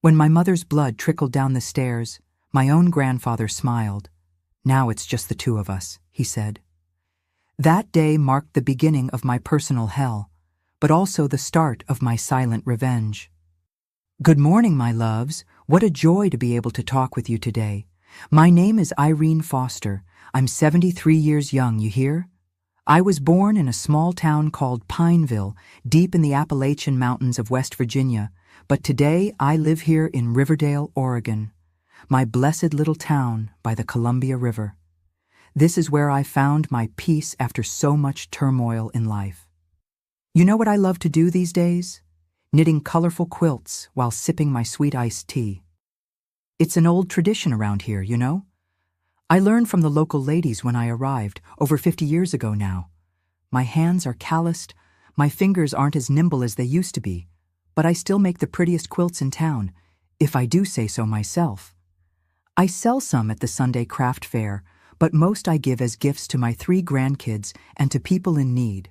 When my mother's blood trickled down the stairs, my own grandfather smiled. "Now it's just the two of us," he said. That day marked the beginning of my personal hell, but also the start of my silent revenge. Good morning, my loves. What a joy to be able to talk with you today. My name is Irene Foster. I'm 73 years young, you hear? I was born in a small town called Pineville, deep in the Appalachian Mountains of West Virginia, but today I live here in Riverdale, Oregon, my blessed little town by the Columbia River. This is where I found my peace after so much turmoil in life. You know what I love to do these days? Knitting colorful quilts while sipping my sweet iced tea. It's an old tradition around here, you know? I learned from the local ladies when I arrived, over 50 years ago now. My hands are calloused, my fingers aren't as nimble as they used to be, but I still make the prettiest quilts in town, if I do say so myself. I sell some at the Sunday craft fair, but most I give as gifts to my 3 grandkids and to people in need.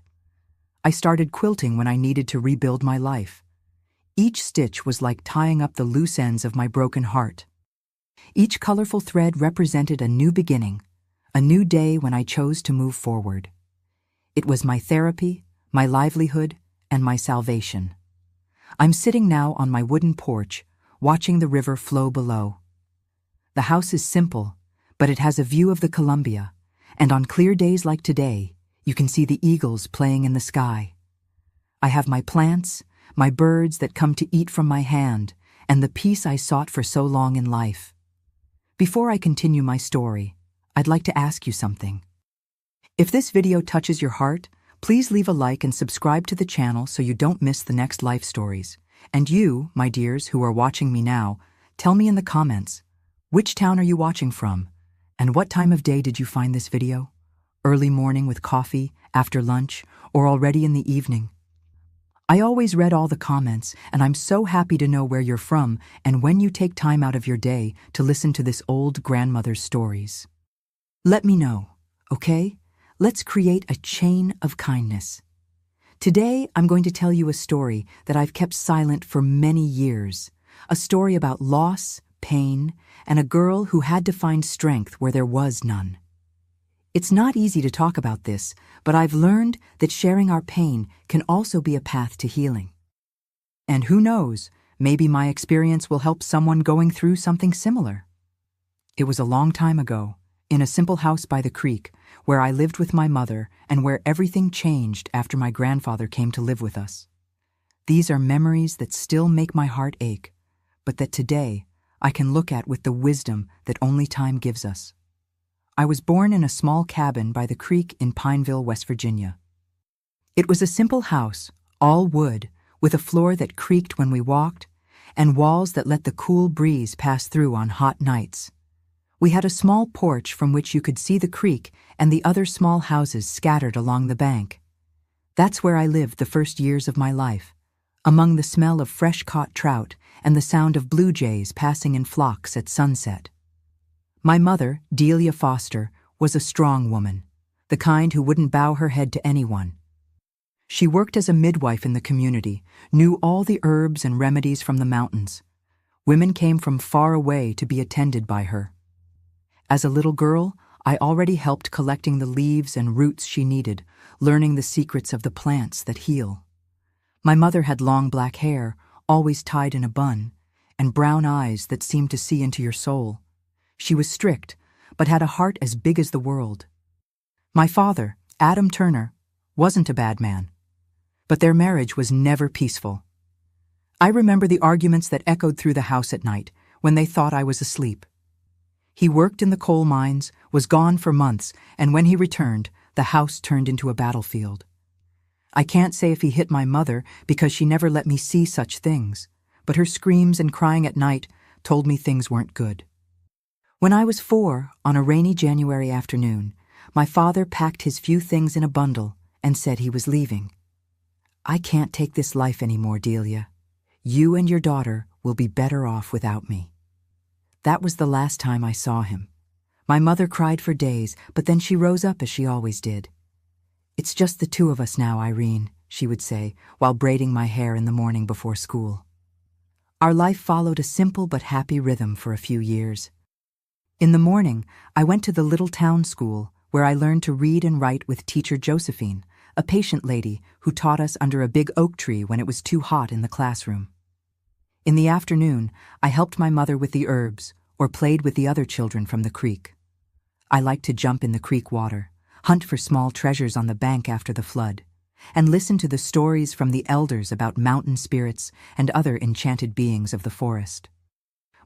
I started quilting when I needed to rebuild my life. Each stitch was like tying up the loose ends of my broken heart. Each colorful thread represented a new beginning, a new day when I chose to move forward. It was my therapy, my livelihood, and my salvation. I'm sitting now on my wooden porch, watching the river flow below. The house is simple, but it has a view of the Columbia, and on clear days like today, you can see the eagles playing in the sky. I have my plants, my birds that come to eat from my hand, and the peace I sought for so long in life. Before I continue my story, I'd like to ask you something. If this video touches your heart, please leave a like and subscribe to the channel so you don't miss the next life stories. And you, my dears, who are watching me now, tell me in the comments, which town are you watching from? And what time of day did you find this video? Early morning with coffee, after lunch, or already in the evening? I always read all the comments, and I'm so happy to know where you're from and when you take time out of your day to listen to this old grandmother's stories. Let me know, okay? Let's create a chain of kindness. Today, I'm going to tell you a story that I've kept silent for many years, a story about loss, pain, and a girl who had to find strength where there was none. It's not easy to talk about this, but I've learned that sharing our pain can also be a path to healing. And who knows, maybe my experience will help someone going through something similar. It was a long time ago, in a simple house by the creek, where I lived with my mother and where everything changed after my grandfather came to live with us. These are memories that still make my heart ache, but that today I can look at with the wisdom that only time gives us. I was born in a small cabin by the creek in Pineville, West Virginia. It was a simple house, all wood, with a floor that creaked when we walked, and walls that let the cool breeze pass through on hot nights. We had a small porch from which you could see the creek and the other small houses scattered along the bank. That's where I lived the first years of my life, among the smell of fresh-caught trout and the sound of blue jays passing in flocks at sunset. My mother, Delia Foster, was a strong woman, the kind who wouldn't bow her head to anyone. She worked as a midwife in the community, knew all the herbs and remedies from the mountains. Women came from far away to be attended by her. As a little girl, I already helped collecting the leaves and roots she needed, learning the secrets of the plants that heal. My mother had long black hair, always tied in a bun, and brown eyes that seemed to see into your soul. She was strict, but had a heart as big as the world. My father, Adam Turner, wasn't a bad man, but their marriage was never peaceful. I remember the arguments that echoed through the house at night when they thought I was asleep. He worked in the coal mines, was gone for months, and when he returned, the house turned into a battlefield. I can't say if he hit my mother because she never let me see such things, but her screams and crying at night told me things weren't good. When I was 4, on a rainy January afternoon, my father packed his few things in a bundle and said he was leaving. "I can't take this life anymore, Delia. You and your daughter will be better off without me." That was the last time I saw him. My mother cried for days, but then she rose up as she always did. "It's just the two of us now, Irene," she would say, while braiding my hair in the morning before school. Our life followed a simple but happy rhythm for a few years. In the morning, I went to the little town school where I learned to read and write with teacher Josephine, a patient lady who taught us under a big oak tree when it was too hot in the classroom. In the afternoon, I helped my mother with the herbs or played with the other children from the creek. I liked to jump in the creek water, hunt for small treasures on the bank after the flood, and listen to the stories from the elders about mountain spirits and other enchanted beings of the forest.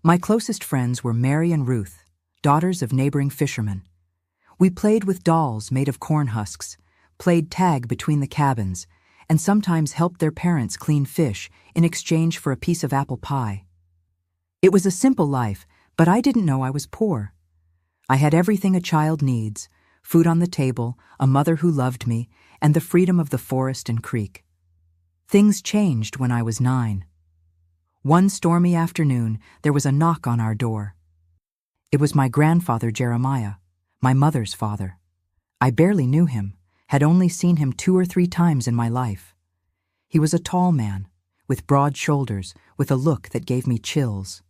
My closest friends were Mary and Ruth, daughters of neighboring fishermen. We played with dolls made of corn husks, played tag between the cabins, and sometimes helped their parents clean fish in exchange for a piece of apple pie. It was a simple life, but I didn't know I was poor. I had everything a child needs: food on the table, a mother who loved me, and the freedom of the forest and creek. Things changed when I was 9. One stormy afternoon, there was a knock on our door. It was my grandfather Jeremiah, my mother's father. I barely knew him, had only seen him 2 or 3 times in my life. He was a tall man, with broad shoulders, with a look that gave me chills.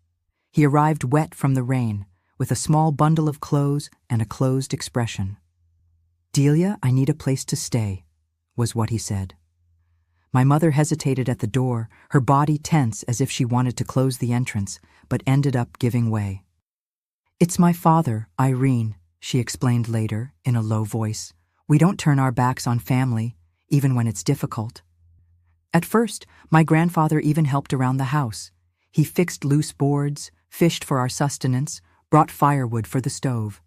He arrived wet from the rain, with a small bundle of clothes and a closed expression. "Delia, I need a place to stay," was what he said. My mother hesitated at the door, her body tense as if she wanted to close the entrance, but ended up giving way. "It's my father, Irene," she explained later, in a low voice. "We don't turn our backs on family, even when it's difficult." At first, my grandfather even helped around the house. He fixed loose boards, fished for our sustenance, brought firewood for the stove.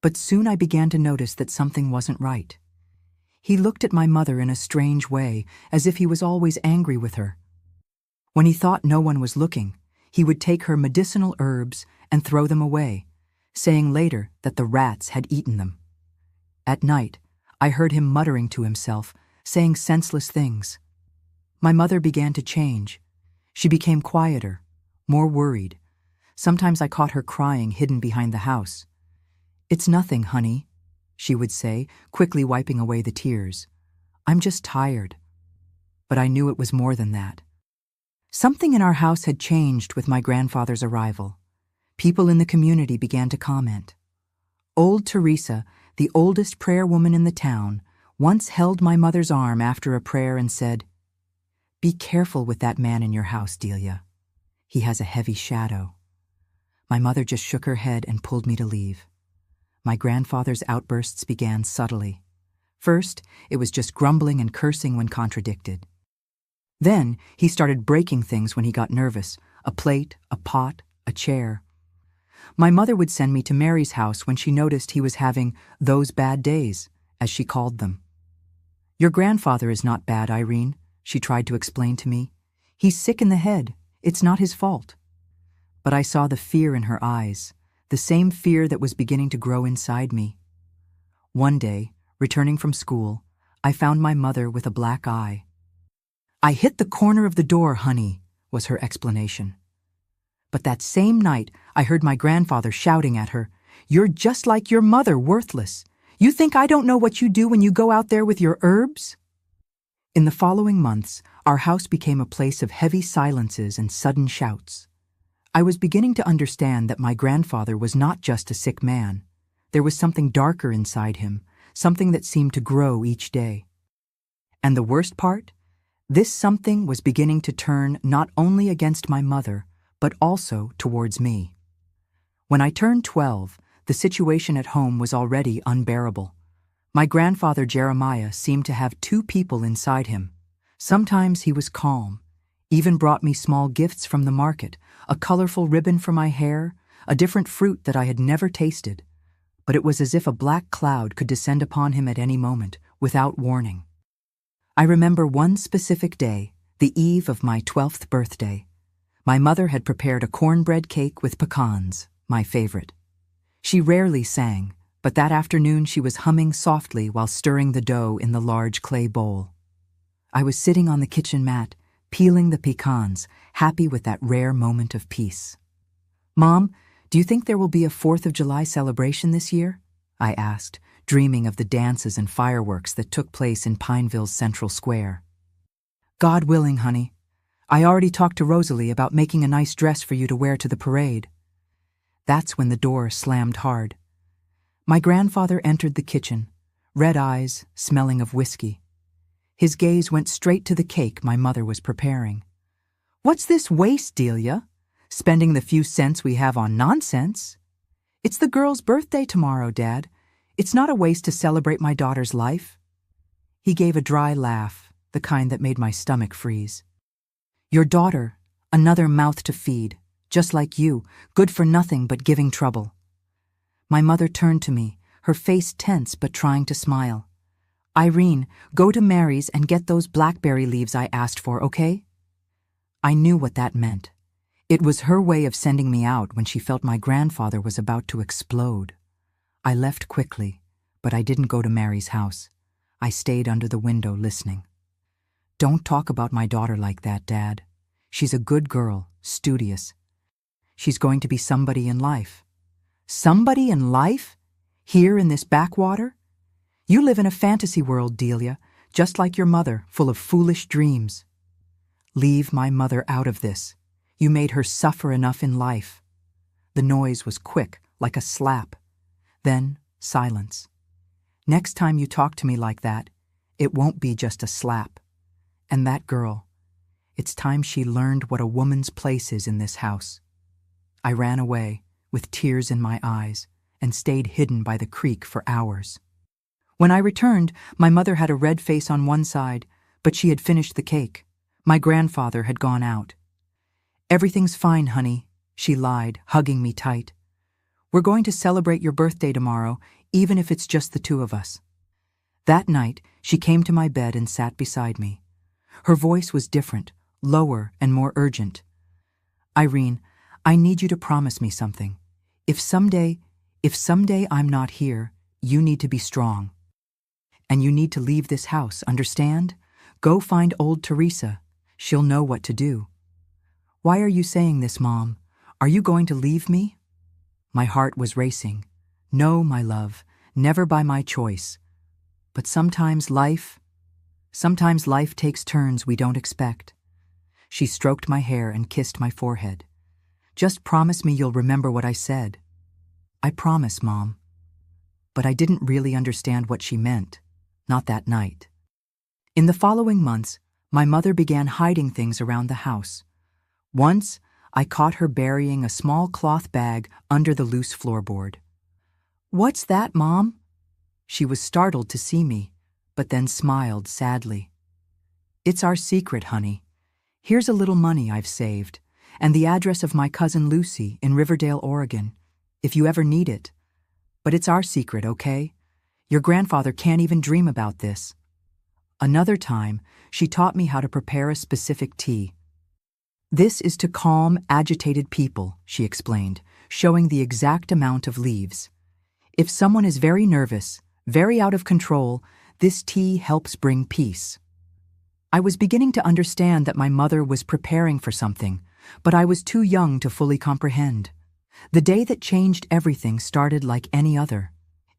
But soon I began to notice that something wasn't right. He looked at my mother in a strange way, as if he was always angry with her. When he thought no one was looking, he would take her medicinal herbs and throw them away, saying later that the rats had eaten them. At night, I heard him muttering to himself, saying senseless things. My mother began to change. She became quieter, more worried. Sometimes I caught her crying hidden behind the house. "It's nothing, honey," she would say, quickly wiping away the tears. "I'm just tired." But I knew it was more than that. Something in our house had changed with my grandfather's arrival. People in the community began to comment. Old Teresa, the oldest prayer woman in the town, once held my mother's arm after a prayer and said, "Be careful with that man in your house, Delia. He has a heavy shadow." My mother just shook her head and pulled me to leave. My grandfather's outbursts began subtly. First, it was just grumbling and cursing when contradicted. Then, he started breaking things when he got nervous: a plate, a pot, a chair. My mother would send me to Mary's house when she noticed he was having those bad days, as she called them. "Your grandfather is not bad, Irene," she tried to explain to me. "He's sick in the head. It's not his fault." But I saw the fear in her eyes, the same fear that was beginning to grow inside me. One day, returning from school, I found my mother with a black eye. "I hit the corner of the door, honey," was her explanation. But that same night, I heard my grandfather shouting at her, "You're just like your mother, worthless. You think I don't know what you do when you go out there with your herbs?" In the following months, our house became a place of heavy silences and sudden shouts. I was beginning to understand that my grandfather was not just a sick man. There was something darker inside him, something that seemed to grow each day. And the worst part? This something was beginning to turn not only against my mother, but also towards me. When I turned 12, the situation at home was already unbearable. My grandfather Jeremiah seemed to have 2 people inside him. Sometimes he was calm, even brought me small gifts from the market, a colorful ribbon for my hair, a different fruit that I had never tasted. But it was as if a black cloud could descend upon him at any moment, without warning. I remember one specific day, the eve of my 12th birthday. My mother had prepared a cornbread cake with pecans, my favorite. She rarely sang, but that afternoon she was humming softly while stirring the dough in the large clay bowl. I was sitting on the kitchen mat, peeling the pecans, happy with that rare moment of peace. "Mom, do you think there will be a 4th of July celebration this year?" I asked, dreaming of the dances and fireworks that took place in Pineville's Central Square. "God willing, honey. I already talked to Rosalie about making a nice dress for you to wear to the parade. That's when the door slammed hard. My grandfather entered the kitchen, red eyes, smelling of whiskey. His gaze went straight to the cake my mother was preparing. What's this waste, Delia? Spending the few cents we have on nonsense? It's the girl's birthday tomorrow, Dad. It's not a waste to celebrate my daughter's life. He gave a dry laugh, the kind that made my stomach freeze. Your daughter, another mouth to feed, just like you, good for nothing but giving trouble. My mother turned to me, her face tense but trying to smile. Irene, go to Mary's and get those blackberry leaves I asked for, okay? I knew what that meant. It was her way of sending me out when she felt my grandfather was about to explode. I left quickly, but I didn't go to Mary's house. I stayed under the window listening. Don't talk about my daughter like that, Dad. She's a good girl, studious. She's going to be somebody in life. Somebody in life? Here in this backwater? You live in a fantasy world, Delia, just like your mother, full of foolish dreams. Leave my mother out of this. You made her suffer enough in life. The noise was quick, like a slap. Then, silence. Next time you talk to me like that, it won't be just a slap. And that girl, it's time she learned what a woman's place is in this house. I ran away, with tears in my eyes, and stayed hidden by the creek for hours. When I returned, my mother had a red face on one side, but she had finished the cake. My grandfather had gone out. Everything's fine, honey, she lied, hugging me tight. We're going to celebrate your birthday tomorrow, even if it's just the two of us. That night, she came to my bed and sat beside me. Her voice was different, lower and more urgent. Irene, I need you to promise me something. If someday I'm not here, you need to be strong. And you need to leave this house, understand? Go find old Teresa. She'll know what to do. Why are you saying this, Mom? Are you going to leave me? My heart was racing. No, my love, never by my choice. But sometimes life takes turns we don't expect. She stroked my hair and kissed my forehead. Just promise me you'll remember what I said. I promise, Mom. But I didn't really understand what she meant. Not that night. In the following months, my mother began hiding things around the house. Once, I caught her burying a small cloth bag under the loose floorboard. What's that, Mom? She was startled to see me, but then smiled sadly. It's our secret, honey. Here's a little money I've saved, and the address of my cousin Lucy in Riverdale, Oregon, if you ever need it. But it's our secret, okay? Your grandfather can't even dream about this. Another time, she taught me how to prepare a specific tea. This is to calm agitated people, she explained, showing the exact amount of leaves. If someone is very nervous, very out of control, this tea helps bring peace. I was beginning to understand that my mother was preparing for something, but I was too young to fully comprehend. The day that changed everything started like any other.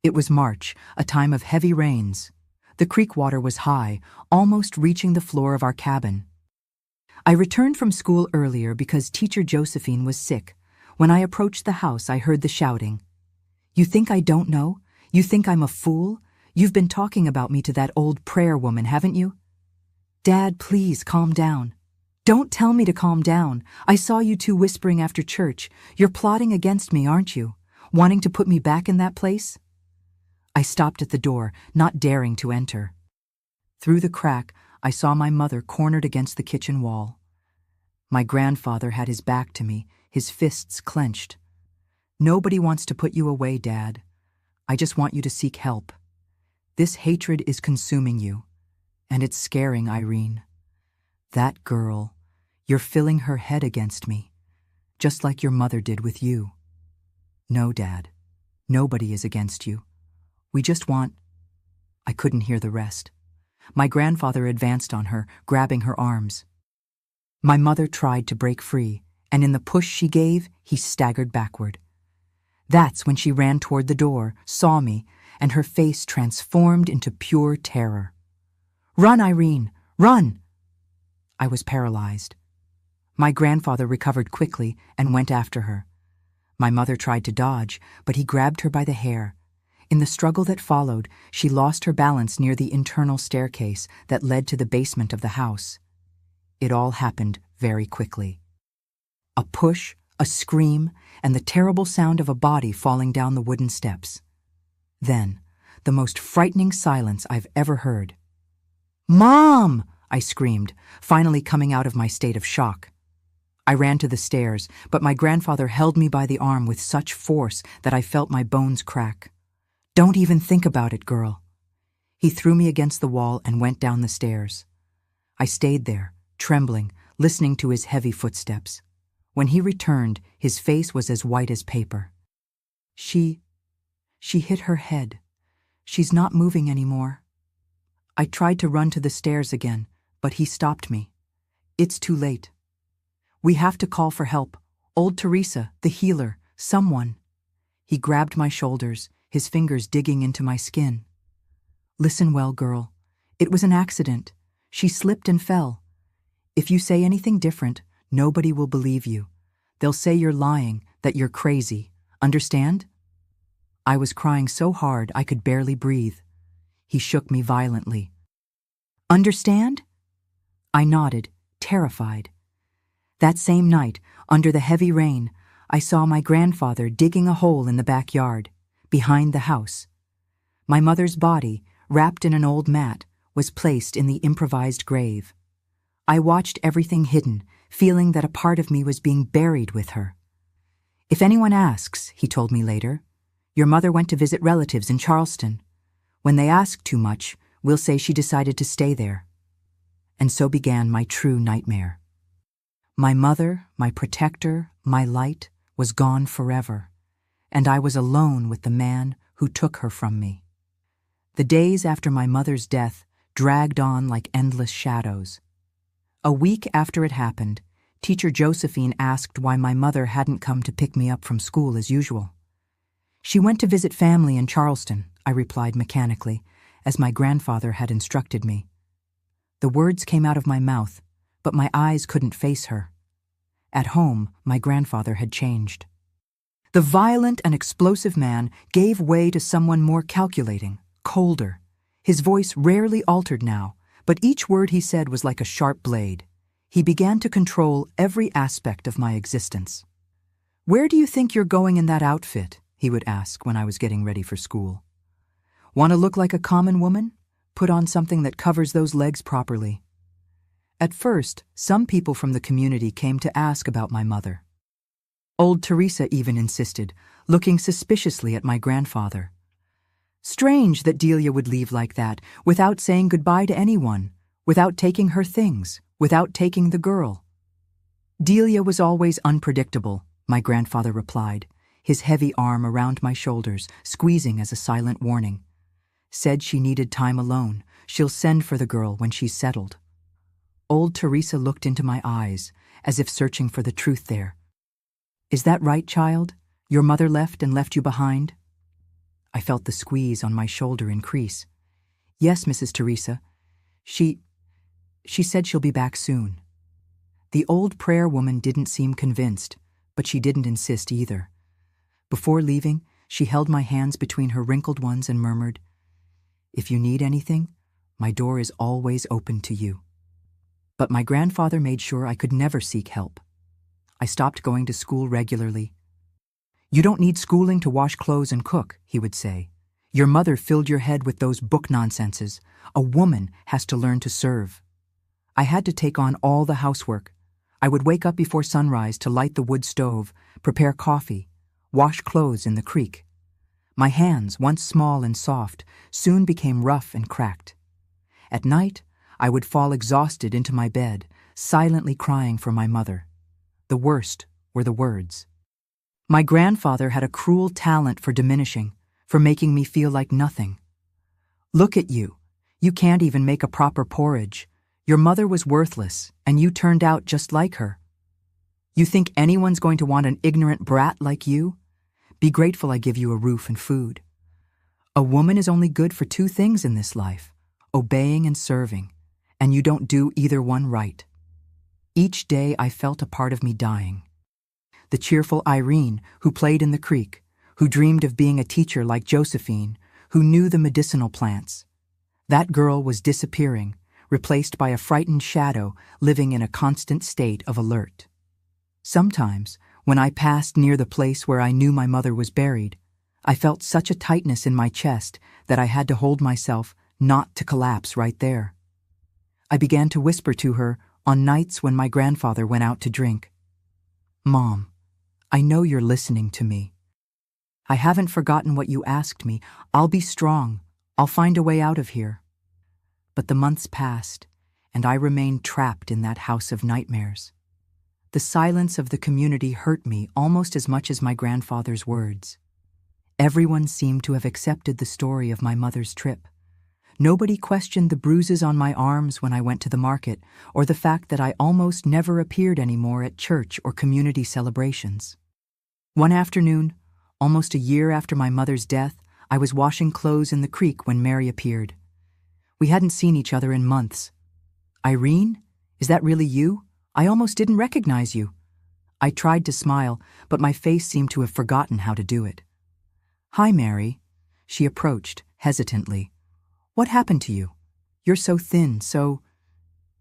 It was March, a time of heavy rains. The creek water was high, almost reaching the floor of our cabin. I returned from school earlier because teacher Josephine was sick. When I approached the house, I heard the shouting. You think I don't know? You think I'm a fool? You've been talking about me to that old prayer woman, haven't you? Dad, please calm down. Don't tell me to calm down. I saw you two whispering after church. You're plotting against me, aren't you? Wanting to put me back in that place? I stopped at the door, not daring to enter. Through the crack, I saw my mother cornered against the kitchen wall. My grandfather had his back to me, his fists clenched. Nobody wants to put you away, Dad. I just want you to seek help. This hatred is consuming you, and it's scaring Irene. That girl, you're filling her head against me, just like your mother did with you. No, Dad, nobody is against you. We just want... I couldn't hear the rest. My grandfather advanced on her, grabbing her arms. My mother tried to break free, and in the push she gave, he staggered backward. That's when she ran toward the door, saw me, and her face transformed into pure terror. Run, Irene, run! I was paralyzed. My grandfather recovered quickly and went after her. My mother tried to dodge, but he grabbed her by the hair. In the struggle that followed, she lost her balance near the internal staircase that led to the basement of the house. It all happened very quickly. A push, a scream, and the terrible sound of a body falling down the wooden steps. Then, the most frightening silence I've ever heard. "Mom!" I screamed, finally coming out of my state of shock. I ran to the stairs, but my grandfather held me by the arm with such force that I felt my bones crack. "Don't even think about it, girl." He threw me against the wall and went down the stairs. I stayed there, trembling, listening to his heavy footsteps. When he returned, his face was as white as paper. She hit her head. She's not moving anymore." I tried to run to the stairs again, but he stopped me. "It's too late. We have to call for help. Old Teresa, the healer, someone." He grabbed my shoulders, his fingers digging into my skin. "Listen well, girl. It was an accident. She slipped and fell. If you say anything different, nobody will believe you. They'll say you're lying, that you're crazy. Understand?" I was crying so hard I could barely breathe. He shook me violently. "Understand?" I nodded, terrified. That same night, under the heavy rain, I saw my grandfather digging a hole in the backyard, behind the house. My mother's body, wrapped in an old mat, was placed in the improvised grave. I watched everything hidden, feeling that a part of me was being buried with her. "If anyone asks," he told me later, "your mother went to visit relatives in Charleston. When they ask too much, we'll say she decided to stay there." And so began my true nightmare. My mother, my protector, my light, was gone forever, and I was alone with the man who took her from me. The days after my mother's death dragged on like endless shadows. A week after it happened, Teacher Josephine asked why my mother hadn't come to pick me up from school as usual. "She went to visit family in Charleston," I replied mechanically, as my grandfather had instructed me. The words came out of my mouth, but my eyes couldn't face her. At home, my grandfather had changed. The violent and explosive man gave way to someone more calculating, colder. His voice rarely altered now, but each word he said was like a sharp blade. He began to control every aspect of my existence. "Where do you think you're going in that outfit?" he would ask when I was getting ready for school. "Want to look like a common woman? Put on something that covers those legs properly." At first, some people from the community came to ask about my mother. Old Teresa even insisted, looking suspiciously at my grandfather. Strange that Delia would leave like that, without saying goodbye to anyone, without taking her things, without taking the girl. "Delia was always unpredictable," my grandfather replied, his heavy arm around my shoulders, squeezing as a silent warning. "Said she needed time alone. She'll send for the girl when she's settled." Old Teresa looked into my eyes, as if searching for the truth there. "Is that right, child? Your mother left and left you behind?" I felt the squeeze on my shoulder increase. "Yes, Mrs. Teresa. She said she'll be back soon." The old prayer woman didn't seem convinced, but she didn't insist either. Before leaving, she held my hands between her wrinkled ones and murmured, "If you need anything, my door is always open to you." But my grandfather made sure I could never seek help. I stopped going to school regularly. "You don't need schooling to wash clothes and cook," he would say. "Your mother filled your head with those book nonsenses. A woman has to learn to serve." I had to take on all the housework. I would wake up before sunrise to light the wood stove, prepare coffee, wash clothes in the creek. My hands, once small and soft, soon became rough and cracked. At night, I would fall exhausted into my bed, silently crying for my mother. The worst were the words. My grandfather had a cruel talent for diminishing, for making me feel like nothing. "Look at you. You can't even make a proper porridge. Your mother was worthless, and you turned out just like her. You think anyone's going to want an ignorant brat like you? Be grateful I give you a roof and food. A woman is only good for two things in this life, obeying and serving, and you don't do either one right." Each day I felt a part of me dying. The cheerful Irene, who played in the creek, who dreamed of being a teacher like Josephine, who knew the medicinal plants. That girl was disappearing, replaced by a frightened shadow living in a constant state of alert. Sometimes, when I passed near the place where I knew my mother was buried, I felt such a tightness in my chest that I had to hold myself not to collapse right there. I began to whisper to her on nights when my grandfather went out to drink. "Mom, I know you're listening to me. I haven't forgotten what you asked me. I'll be strong. I'll find a way out of here." But the months passed, and I remained trapped in that house of nightmares. The silence of the community hurt me almost as much as my grandfather's words. Everyone seemed to have accepted the story of my mother's trip. Nobody questioned the bruises on my arms when I went to the market, or the fact that I almost never appeared anymore at church or community celebrations. One afternoon, almost a year after my mother's death, I was washing clothes in the creek when Mary appeared. We hadn't seen each other in months. "Irene, is that really you? I almost didn't recognize you." I tried to smile, but my face seemed to have forgotten how to do it. "Hi, Mary." She approached, hesitantly. "What happened to you? You're so thin, so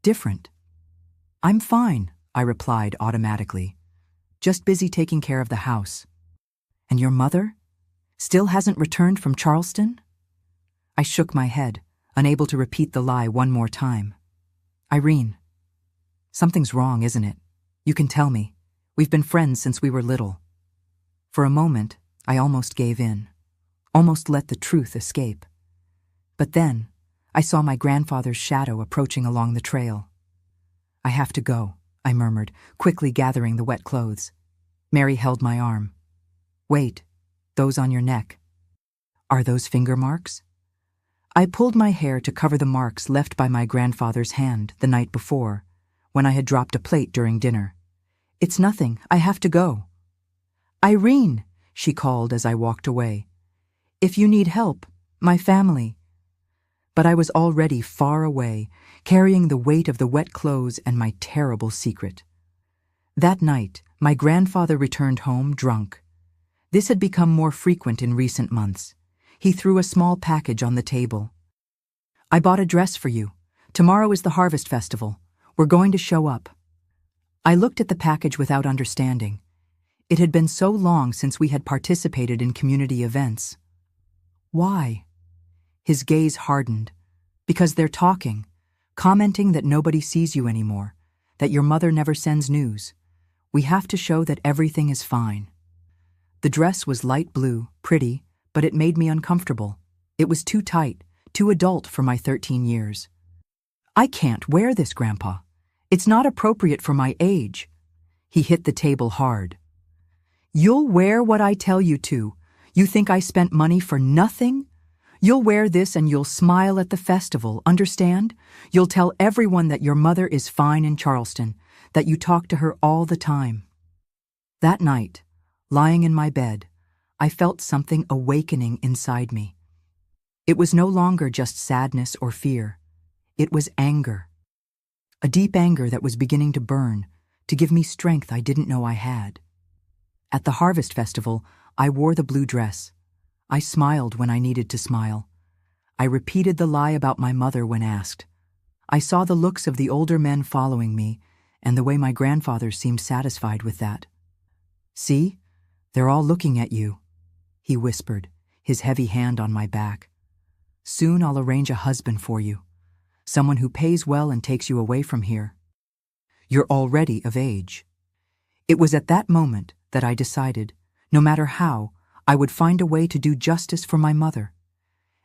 different." "I'm fine," I replied automatically. "Just busy taking care of the house." "And your mother? Still hasn't returned from Charleston?" I shook my head, unable to repeat the lie one more time. "Irene, something's wrong, isn't it? You can tell me. We've been friends since we were little." For a moment, I almost gave in, almost let the truth escape. But then, I saw my grandfather's shadow approaching along the trail. "I have to go," I murmured, quickly gathering the wet clothes. Mary held my arm. "Wait, those on your neck. Are those finger marks?" I pulled my hair to cover the marks left by my grandfather's hand the night before, when I had dropped a plate during dinner. "It's nothing. I have to go." "Irene," she called as I walked away. "If you need help, my family." But I was already far away, carrying the weight of the wet clothes and my terrible secret. That night, my grandfather returned home drunk. This had become more frequent in recent months. He threw a small package on the table. "I bought a dress for you. Tomorrow is the Harvest Festival. We're going to show up." I looked at the package without understanding. It had been so long since we had participated in community events. "Why?" His gaze hardened. "Because they're talking, commenting that nobody sees you anymore, that your mother never sends news. We have to show that everything is fine." The dress was light blue, pretty, but it made me uncomfortable. It was too tight, too adult for my 13 years. "I can't wear this, Grandpa. It's not appropriate for my age." He hit the table hard. "You'll wear what I tell you to. You think I spent money for nothing? You'll wear this and you'll smile at the festival, understand? You'll tell everyone that your mother is fine in Charleston, that you talk to her all the time." That night, lying in my bed, I felt something awakening inside me. It was no longer just sadness or fear. It was anger. A deep anger that was beginning to burn, to give me strength I didn't know I had. At the Harvest Festival, I wore the blue dress. I smiled when I needed to smile. I repeated the lie about my mother when asked. I saw the looks of the older men following me, and the way my grandfather seemed satisfied with that. "See? They're all looking at you," he whispered, his heavy hand on my back. "Soon I'll arrange a husband for you, someone who pays well and takes you away from here. You're already of age." It was at that moment that I decided, no matter how, I would find a way to do justice for my mother.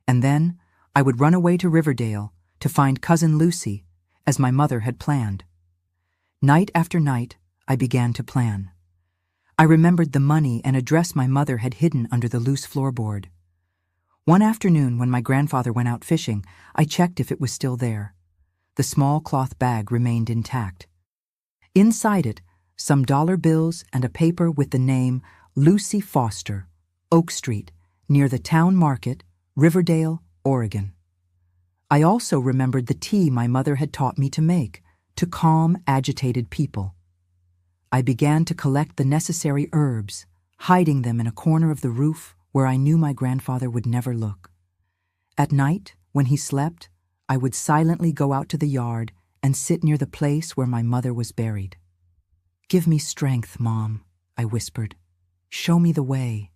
And then I would run away to Riverdale to find Cousin Lucy, as my mother had planned. Night after night, I began to plan. I remembered the money and a dress my mother had hidden under the loose floorboard. One afternoon when my grandfather went out fishing, I checked if it was still there. The small cloth bag remained intact. Inside it, some dollar bills and a paper with the name Lucy Foster, Oak Street, near the town market, Riverdale, Oregon. I also remembered the tea my mother had taught me to make, to calm agitated people. I began to collect the necessary herbs, hiding them in a corner of the roof where I knew my grandfather would never look. At night, when he slept, I would silently go out to the yard and sit near the place where my mother was buried. "Give me strength, Mom," I whispered. "Show me the way."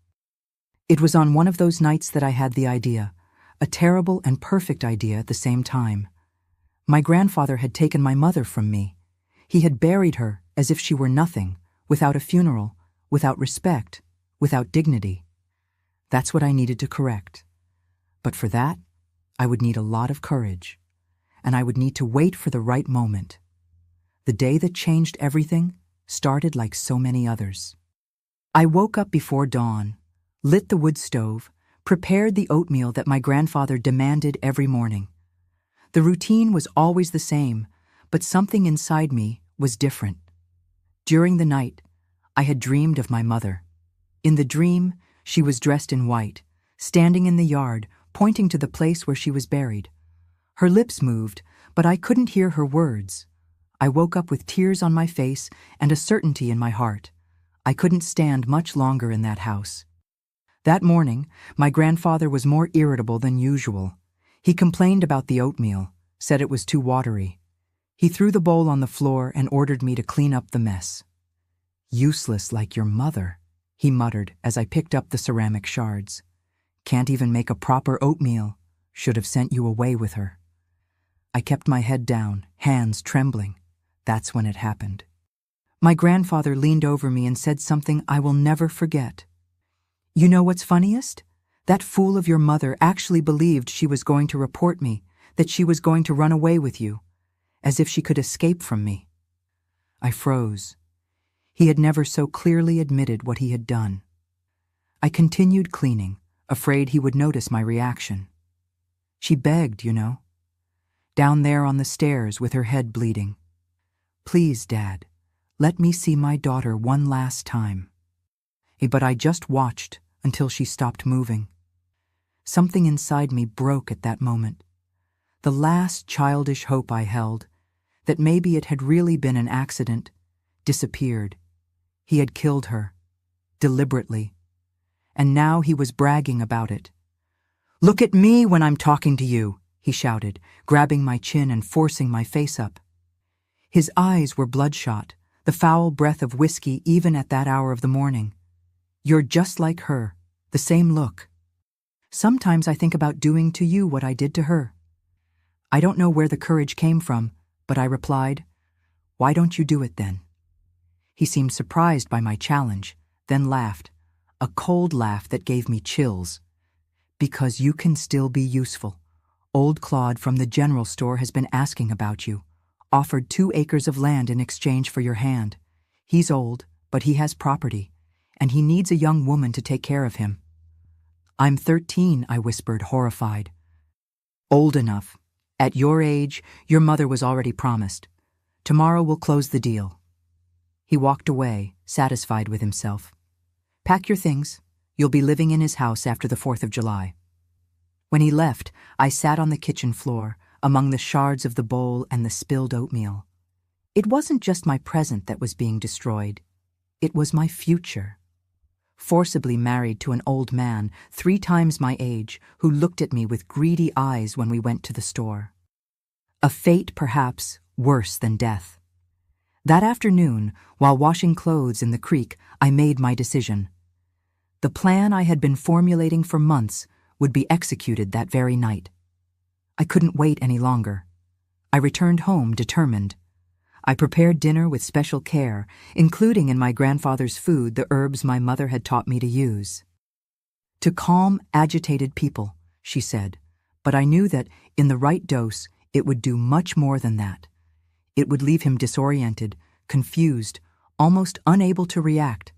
It was on one of those nights that I had the idea, a terrible and perfect idea at the same time. My grandfather had taken my mother from me. He had buried her as if she were nothing, without a funeral, without respect, without dignity. That's what I needed to correct. But for that, I would need a lot of courage, and I would need to wait for the right moment. The day that changed everything started like so many others. I woke up before dawn, lit the wood stove, prepared the oatmeal that my grandfather demanded every morning. The routine was always the same, but something inside me was different. During the night, I had dreamed of my mother. In the dream, she was dressed in white, standing in the yard, pointing to the place where she was buried. Her lips moved, but I couldn't hear her words. I woke up with tears on my face and a certainty in my heart. I couldn't stand much longer in that house. That morning, my grandfather was more irritable than usual. He complained about the oatmeal, said it was too watery. He threw the bowl on the floor and ordered me to clean up the mess. "Useless like your mother," he muttered as I picked up the ceramic shards. "Can't even make a proper oatmeal. Should have sent you away with her." I kept my head down, hands trembling. That's when it happened. My grandfather leaned over me and said something I will never forget. "You know what's funniest? That fool of your mother actually believed she was going to report me, that she was going to run away with you, as if she could escape from me." I froze. He had never so clearly admitted what he had done. I continued cleaning, afraid he would notice my reaction. "She begged, you know. Down there on the stairs with her head bleeding. 'Please, Dad, let me see my daughter one last time.' But I just watched until she stopped moving. Something inside me broke at that moment. The last childish hope I held, that maybe it had really been an accident, disappeared. He had killed her, deliberately. And now he was bragging about it. "Look at me when I'm talking to you," he shouted, grabbing my chin and forcing my face up. His eyes were bloodshot, the foul breath of whiskey even at that hour of the morning. "You're just like her, the same look. Sometimes I think about doing to you what I did to her." I don't know where the courage came from, but I replied, "Why don't you do it then?" He seemed surprised by my challenge, then laughed, a cold laugh that gave me chills. "Because you can still be useful. Old Claude from the general store has been asking about you, offered 2 acres of land in exchange for your hand. He's old, but he has property, and he needs a young woman to take care of him." "I'm 13, I whispered, horrified. "Old enough. At your age, your mother was already promised. Tomorrow we'll close the deal." He walked away, satisfied with himself. "Pack your things. You'll be living in his house after the 4th of July. When he left, I sat on the kitchen floor, among the shards of the bowl and the spilled oatmeal. It wasn't just my present that was being destroyed. It was my future. Forcibly married to an old man, 3 times my age, who looked at me with greedy eyes when we went to the store. A fate, perhaps, worse than death. That afternoon, while washing clothes in the creek, I made my decision. The plan I had been formulating for months would be executed that very night. I couldn't wait any longer. I returned home determined. I prepared dinner with special care, including in my grandfather's food the herbs my mother had taught me to use. "To calm agitated people," she said, but I knew that, in the right dose, it would do much more than that. It would leave him disoriented, confused, almost unable to react.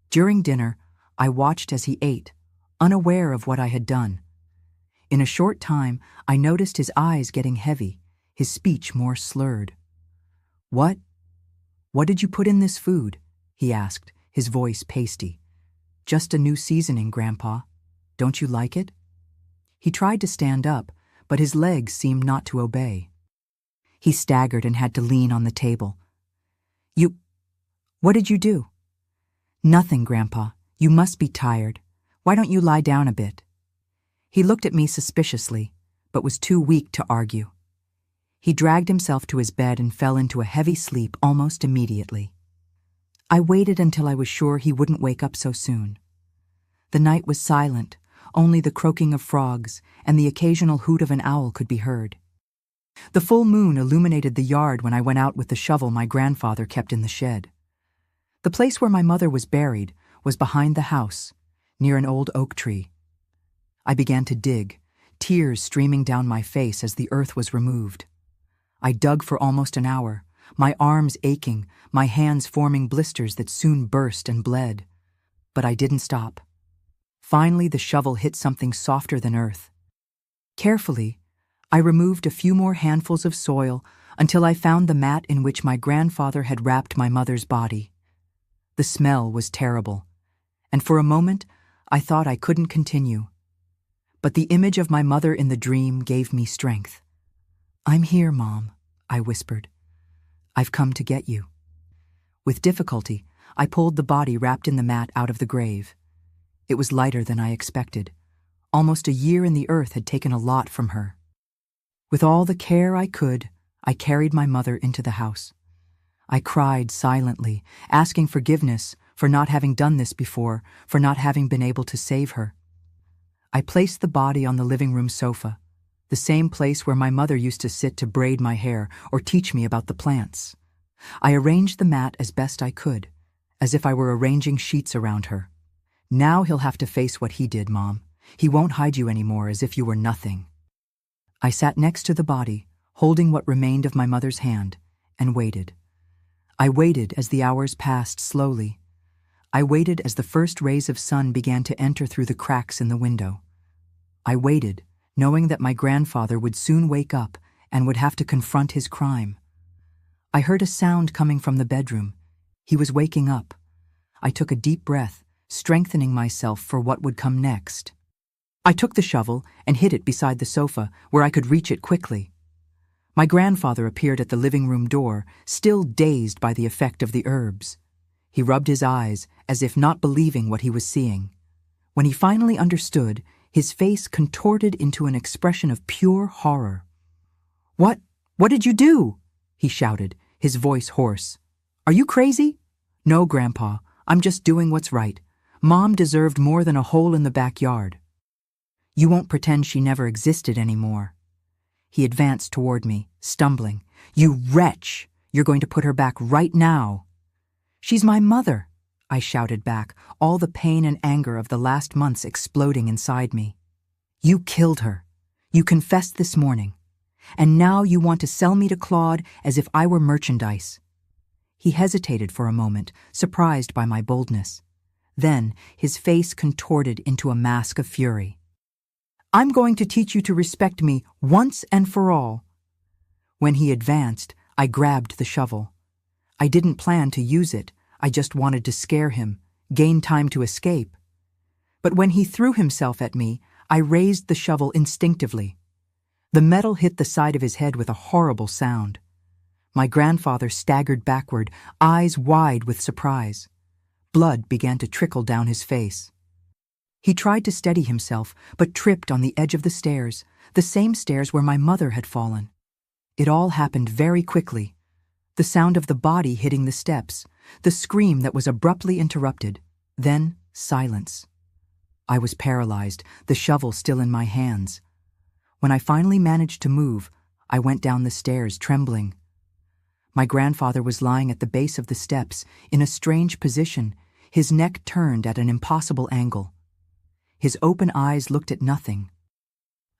During dinner, I watched as he ate, unaware of what I had done. In a short time, I noticed his eyes getting heavy, his speech more slurred. What did you put in this food?" he asked, his voice pasty. "Just a new seasoning, Grandpa. Don't you like it?" He tried to stand up, but his legs seemed not to obey. He staggered and had to lean on the table. What did you do?" "Nothing, Grandpa. You must be tired. Why don't you lie down a bit?" He looked at me suspiciously, but was too weak to argue. He dragged himself to his bed and fell into a heavy sleep almost immediately. I waited until I was sure he wouldn't wake up so soon. The night was silent, only the croaking of frogs and the occasional hoot of an owl could be heard. The full moon illuminated the yard when I went out with the shovel my grandfather kept in the shed. The place where my mother was buried was behind the house, near an old oak tree. I began to dig, tears streaming down my face as the earth was removed. I dug for almost an hour, my arms aching, my hands forming blisters that soon burst and bled. But I didn't stop. Finally, the shovel hit something softer than earth. Carefully, I removed a few more handfuls of soil until I found the mat in which my grandfather had wrapped my mother's body. The smell was terrible, and for a moment I thought I couldn't continue. But the image of my mother in the dream gave me strength. "I'm here, Mom," I whispered. "I've come to get you." With difficulty, I pulled the body wrapped in the mat out of the grave. It was lighter than I expected. Almost a year in the earth had taken a lot from her. With all the care I could, I carried my mother into the house. I cried silently, asking forgiveness for not having done this before, for not having been able to save her. I placed the body on the living room sofa, the same place where my mother used to sit to braid my hair or teach me about the plants. I arranged the mat as best I could, as if I were arranging sheets around her. "Now he'll have to face what he did, Mom. He won't hide you anymore as if you were nothing." I sat next to the body, holding what remained of my mother's hand, and waited. I waited as the hours passed slowly. I waited as the first rays of sun began to enter through the cracks in the window. I waited, knowing that my grandfather would soon wake up and would have to confront his crime. I heard a sound coming from the bedroom. He was waking up. I took a deep breath, strengthening myself for what would come next. I took the shovel and hid it beside the sofa where I could reach it quickly. My grandfather appeared at the living room door, still dazed by the effect of the herbs. He rubbed his eyes as if not believing what he was seeing. When he finally understood, his face contorted into an expression of pure horror. What did you do?" he shouted, his voice hoarse. "Are you crazy?" "No, Grandpa, I'm just doing what's right. Mom deserved more than a hole in the backyard." "You won't pretend she never existed anymore." He advanced toward me, stumbling. "You wretch! You're going to put her back right now." "She's my mother," I shouted back, all the pain and anger of the last months exploding inside me. "You killed her. You confessed this morning. And now you want to sell me to Claude as if I were merchandise." He hesitated for a moment, surprised by my boldness. Then his face contorted into a mask of fury. "I'm going to teach you to respect me once and for all." When he advanced, I grabbed the shovel. I didn't plan to use it. I just wanted to scare him, gain time to escape. But when he threw himself at me, I raised the shovel instinctively. The metal hit the side of his head with a horrible sound. My grandfather staggered backward, eyes wide with surprise. Blood began to trickle down his face. He tried to steady himself, but tripped on the edge of the stairs, the same stairs where my mother had fallen. It all happened very quickly. The sound of the body hitting the steps, the scream that was abruptly interrupted, then silence. I was paralyzed, the shovel still in my hands. When I finally managed to move, I went down the stairs trembling. My grandfather was lying at the base of the steps, in a strange position, his neck turned at an impossible angle. His open eyes looked at nothing.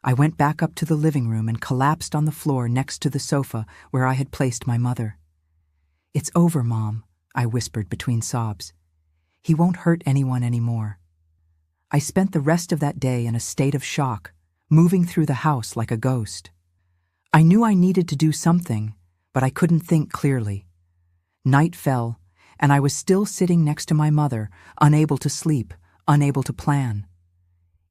I went back up to the living room and collapsed on the floor next to the sofa where I had placed my mother. "It's over, Mom," I whispered between sobs. "He won't hurt anyone anymore." I spent the rest of that day in a state of shock, moving through the house like a ghost. I knew I needed to do something, but I couldn't think clearly. Night fell, and I was still sitting next to my mother, unable to sleep, unable to plan.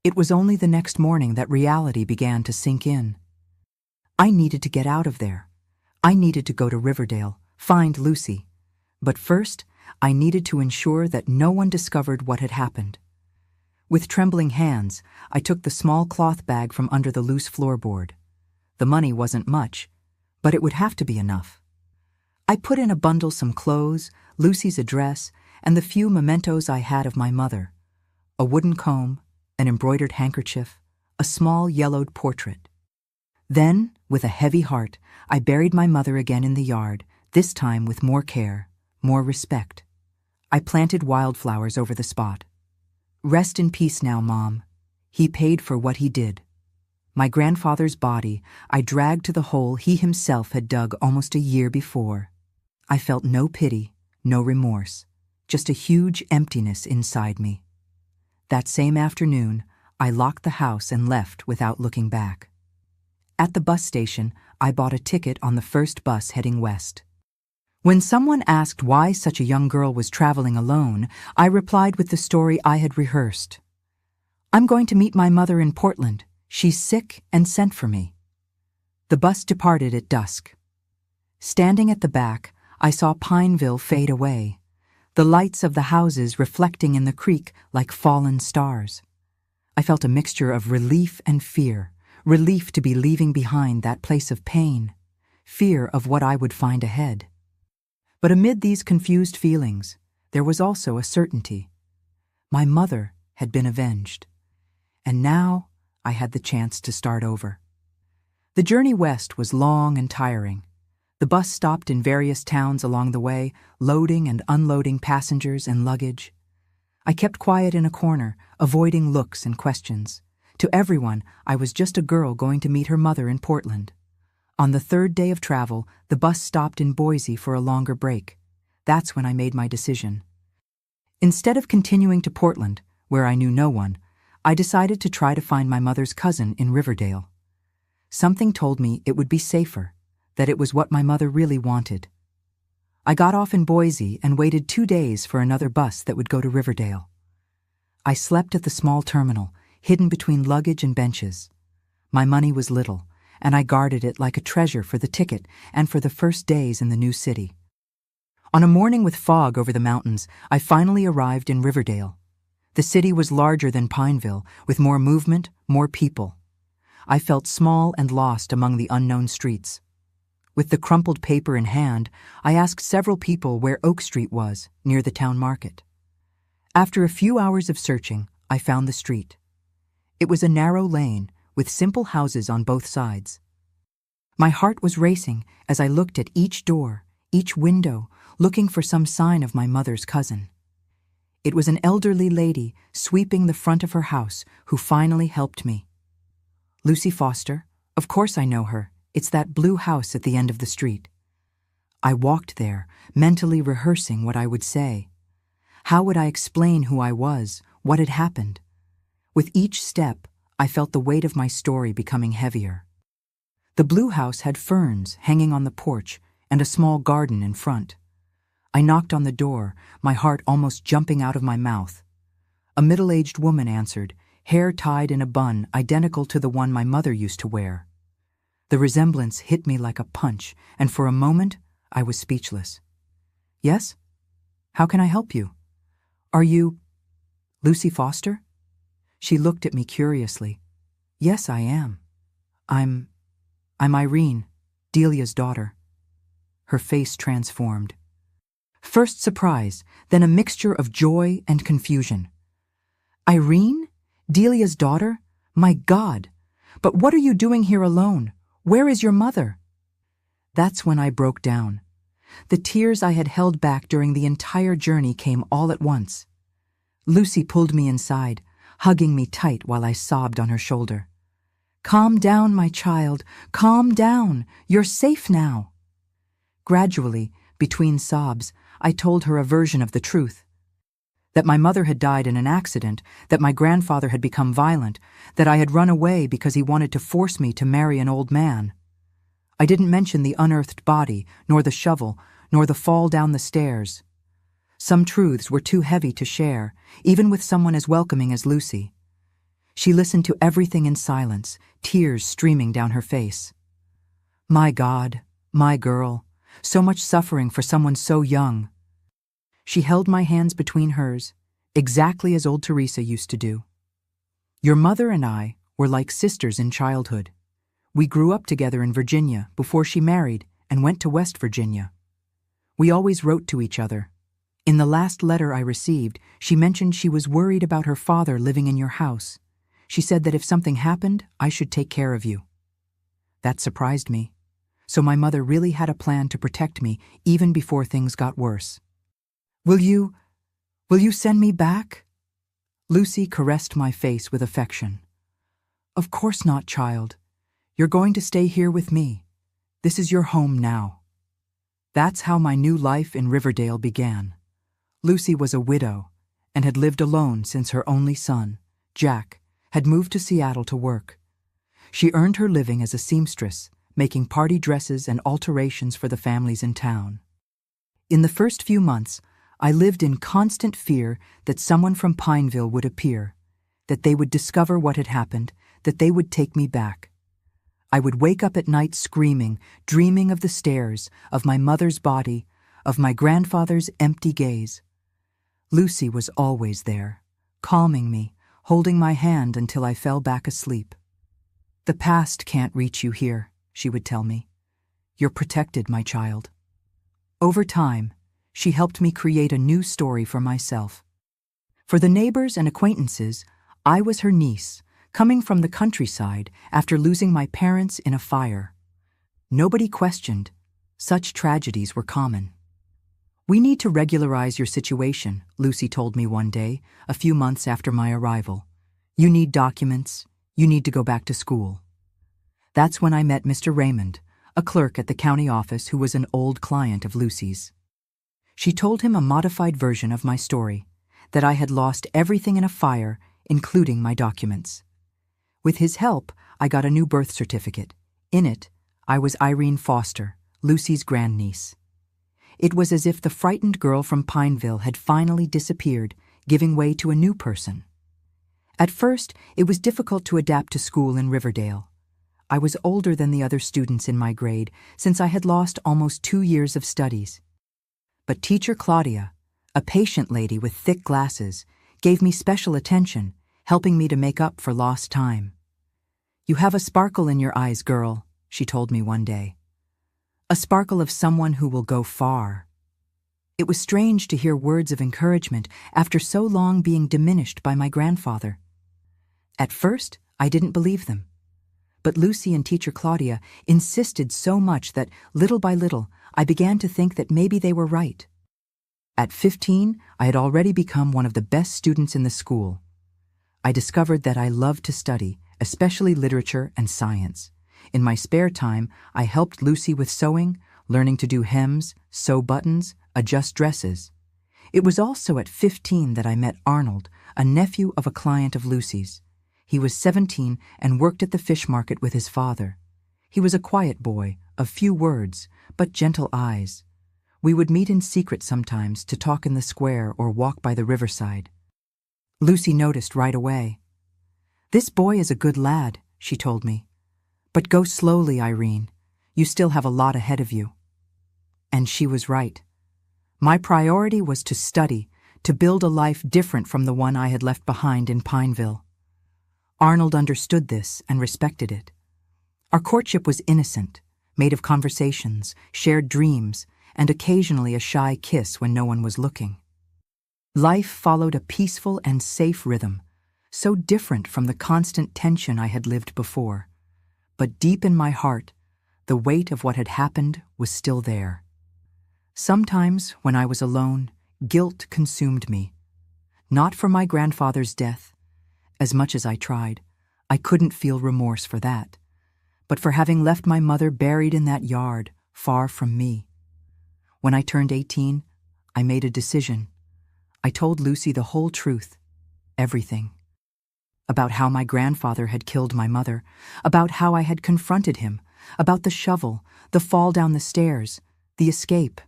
It was only the next morning that reality began to sink in. I needed to get out of there. I needed to go to Riverdale, find Lucy. But first, I needed to ensure that no one discovered what had happened. With trembling hands, I took the small cloth bag from under the loose floorboard. The money wasn't much, but it would have to be enough. I put in a bundle some clothes, Lucy's address, and the few mementos I had of my mother: a wooden comb, an embroidered handkerchief, a small yellowed portrait. Then, with a heavy heart, I buried my mother again in the yard, this time with more care, more respect. I planted wildflowers over the spot. Rest in peace now, Mom. He paid for what he did. My grandfather's body I dragged to the hole he himself had dug almost a year before. I felt no pity, no remorse, just a huge emptiness inside me. That same afternoon, I locked the house and left without looking back. At the bus station, I bought a ticket on the first bus heading west. When someone asked why such a young girl was traveling alone, I replied with the story I had rehearsed. I'm going to meet my mother in Portland. She's sick and sent for me. The bus departed at dusk. Standing at the back, I saw Pineville fade away, the lights of the houses reflecting in the creek like fallen stars. I felt a mixture of relief and fear, relief to be leaving behind that place of pain, fear of what I would find ahead. But amid these confused feelings, there was also a certainty. My mother had been avenged, and now I had the chance to start over. The journey west was long and tiring. The bus stopped in various towns along the way, loading and unloading passengers and luggage. I kept quiet in a corner, avoiding looks and questions. To everyone, I was just a girl going to meet her mother in Portland. On the third day of travel, the bus stopped in Boise for a longer break. That's when I made my decision. Instead of continuing to Portland, where I knew no one, I decided to try to find my mother's cousin in Riverdale. Something told me it would be safer, that it was what my mother really wanted. I got off in Boise and waited 2 days for another bus that would go to Riverdale. I slept at the small terminal, hidden between luggage and benches. My money was little, and I guarded it like a treasure for the ticket and for the first days in the new city. On a morning with fog over the mountains, I finally arrived in Riverdale. The city was larger than Pineville, with more movement, more people. I felt small and lost among the unknown streets. With the crumpled paper in hand, I asked several people where Oak Street was, near the town market. After a few hours of searching, I found the street. It was a narrow lane, with simple houses on both sides. My heart was racing as I looked at each door, each window, looking for some sign of my mother's cousin. It was an elderly lady sweeping the front of her house who finally helped me. Lucy Foster, of course I know her. It's that blue house at the end of the street. I walked there, mentally rehearsing what I would say. How would I explain who I was, what had happened? With each step, I felt the weight of my story becoming heavier. The blue house had ferns hanging on the porch and a small garden in front. I knocked on the door, my heart almost jumping out of my mouth. A middle-aged woman answered, hair tied in a bun identical to the one my mother used to wear. The resemblance hit me like a punch, and for a moment, I was speechless. Yes? How can I help you? Are you Lucy Foster? She looked at me curiously. Yes, I am. I'm Irene, Delia's daughter. Her face transformed. First surprise, then a mixture of joy and confusion. Irene? Delia's daughter? My God! But what are you doing here alone? Where is your mother? That's when I broke down. The tears I had held back during the entire journey came all at once. Lucy pulled me inside, hugging me tight while I sobbed on her shoulder. Calm down, my child. Calm down. You're safe now. Gradually, between sobs, I told her a version of the truth. That my mother had died in an accident, that my grandfather had become violent, that I had run away because he wanted to force me to marry an old man. I didn't mention the unearthed body, nor the shovel, nor the fall down the stairs. Some truths were too heavy to share, even with someone as welcoming as Lucy. She listened to everything in silence, tears streaming down her face. My God, My girl, so much suffering for someone so young. She held my hands between hers, exactly as old Teresa used to do. Your mother and I were like sisters in childhood. We grew up together in Virginia before she married and went to West Virginia. We always wrote to each other. In the last letter I received, she mentioned she was worried about her father living in your house. She said that if something happened, I should take care of you. That surprised me. So my mother really had a plan to protect me even before things got worse. Will you send me back? Lucy caressed my face with affection. Of course not, child. You're going to stay here with me. This is your home now. That's how my new life in Riverdale began. Lucy was a widow and had lived alone since her only son, Jack, had moved to Seattle to work. She earned her living as a seamstress, making party dresses and alterations for the families in town. In the first few months, I lived in constant fear that someone from Pineville would appear, that they would discover what had happened, that they would take me back. I would wake up at night screaming, dreaming of the stairs, of my mother's body, of my grandfather's empty gaze. Lucy was always there, calming me, holding my hand until I fell back asleep. The past can't reach you here, she would tell me. You're protected, my child. Over time, she helped me create a new story for myself. For the neighbors and acquaintances, I was her niece, coming from the countryside after losing my parents in a fire. Nobody questioned. Such tragedies were common. We need to regularize your situation, Lucy told me one day, a few months after my arrival. You need documents. You need to go back to school. That's when I met Mr. Raymond, a clerk at the county office who was an old client of Lucy's. She told him a modified version of my story, that I had lost everything in a fire, including my documents. With his help, I got a new birth certificate. In it, I was Irene Foster, Lucy's grandniece. It was as if the frightened girl from Pineville had finally disappeared, giving way to a new person. At first, it was difficult to adapt to school in Riverdale. I was older than the other students in my grade, since I had lost almost 2 years of studies. But Teacher Claudia, a patient lady with thick glasses, gave me special attention, helping me to make up for lost time. You have a sparkle in your eyes, girl, she told me one day. A sparkle of someone who will go far. It was strange to hear words of encouragement after so long being diminished by my grandfather. At first, I didn't believe them. But Lucy and Teacher Claudia insisted so much that, little by little, I began to think that maybe they were right. At 15, I had already become one of the best students in the school. I discovered that I loved to study, especially literature and science. In my spare time, I helped Lucy with sewing, learning to do hems, sew buttons, adjust dresses. It was also at 15 that I met Arnold, a nephew of a client of Lucy's. He was 17 and worked at the fish market with his father. He was a quiet boy, of few words, but gentle eyes. We would meet in secret sometimes to talk in the square or walk by the riverside. Lucy noticed right away. This boy is a good lad, she told me. But go slowly, Irene. You still have a lot ahead of you. And she was right. My priority was to study, to build a life different from the one I had left behind in Pineville. Arnold understood this and respected it. Our courtship was innocent, made of conversations, shared dreams, and occasionally a shy kiss when no one was looking. Life followed a peaceful and safe rhythm, so different from the constant tension I had lived before. But deep in my heart, the weight of what had happened was still there. Sometimes, when I was alone, guilt consumed me. Not for my grandfather's death. As much as I tried, I couldn't feel remorse for that, but for having left my mother buried in that yard, far from me. When I turned 18, I made a decision. I told Lucy the whole truth, everything. About how my grandfather had killed my mother, about how I had confronted him, about the shovel, the fall down the stairs, the escape.